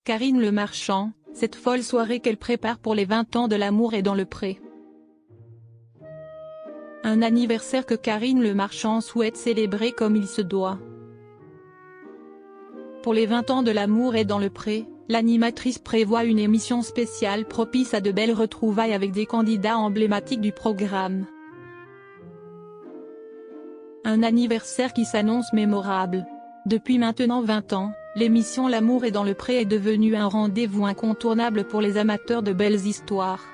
Karine Le Marchand, cette folle soirée qu'elle prépare pour les 20 ans de l'amour est dans le pré. Un anniversaire que Karine Le Marchand souhaite célébrer comme il se doit. Pour les 20 ans de l'amour est dans le pré, l'animatrice prévoit une émission spéciale propice à de belles retrouvailles avec des candidats emblématiques du programme. Un anniversaire qui s'annonce mémorable. Depuis maintenant 20 ans, l'émission L'amour est dans le pré est devenue un rendez-vous incontournable pour les amateurs de belles histoires.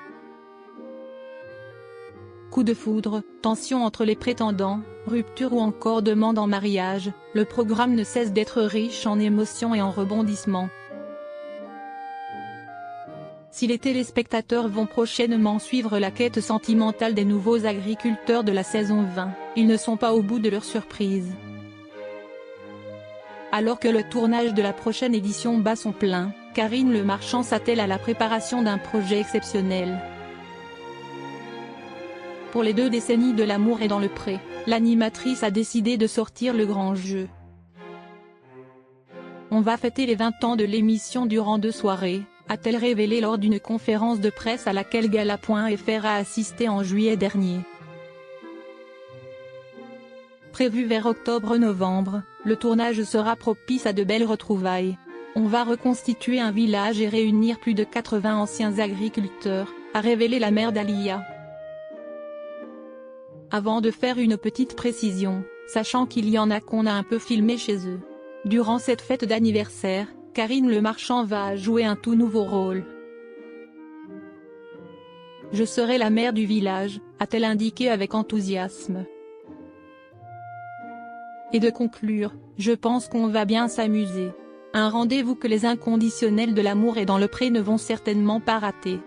Coup de foudre, tension entre les prétendants, rupture ou encore demande en mariage, le programme ne cesse d'être riche en émotions et en rebondissements. Si les téléspectateurs vont prochainement suivre la quête sentimentale des nouveaux agriculteurs de la saison 20, ils ne sont pas au bout de leur surprise. Alors que le tournage de la prochaine édition bat son plein, Karine Le Marchand s'attelle à la préparation d'un projet exceptionnel. Pour les 2 décennies de l'amour est dans le pré, l'animatrice a décidé de sortir le grand jeu. On va fêter les 20 ans de l'émission durant 2 soirées, a-t-elle révélé lors d'une conférence de presse à laquelle Gala.fr a assisté en juillet dernier. Prévu vers octobre-novembre, le tournage sera propice à de belles retrouvailles. On va reconstituer un village et réunir plus de 80 anciens agriculteurs, a révélé la mère d'Alia. Avant de faire une petite précision, sachant qu'il y en a qu'on a un peu filmé chez eux. Durant cette fête d'anniversaire, Karine Le Marchand va jouer un tout nouveau rôle. Je serai la mère du village, a-t-elle indiqué avec enthousiasme. Et de conclure, je pense qu'on va bien s'amuser. Un rendez-vous que les inconditionnels de l'amour est dans le pré ne vont certainement pas rater.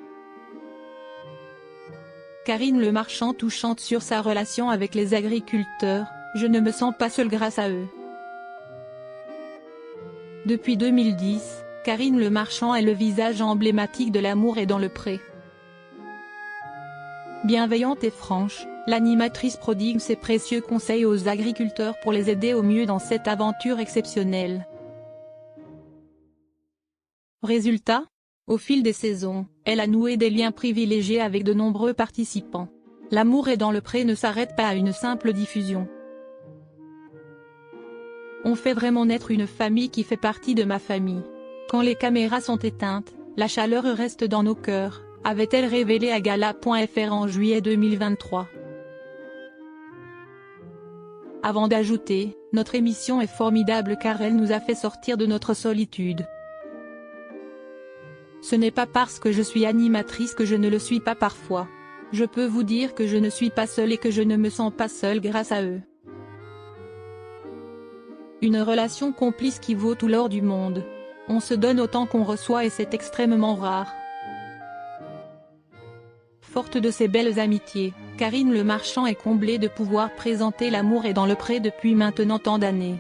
Karine Le Marchand touchante sur sa relation avec les agriculteurs, je ne me sens pas seule grâce à eux. Depuis 2010, Karine Le Marchand est le visage emblématique de l'amour est dans le pré. Bienveillante et franche, l'animatrice prodigue ses précieux conseils aux agriculteurs pour les aider au mieux dans cette aventure exceptionnelle. Résultat ? Au fil des saisons, elle a noué des liens privilégiés avec de nombreux participants. L'amour est dans le pré ne s'arrête pas à une simple diffusion. On fait vraiment naître une famille qui fait partie de ma famille. Quand les caméras sont éteintes, la chaleur reste dans nos cœurs, avait-elle révélé à Gala.fr en juillet 2023. Avant d'ajouter, notre émission est formidable car elle nous a fait sortir de notre solitude. Ce n'est pas parce que je suis animatrice que je ne le suis pas parfois. Je peux vous dire que je ne suis pas seule et que je ne me sens pas seule grâce à eux. Une relation complice qui vaut tout l'or du monde. On se donne autant qu'on reçoit et c'est extrêmement rare. Forte de ces belles amitiés, Karine Le Marchand est comblée de pouvoir présenter L'amour est dans le pré depuis maintenant tant d'années.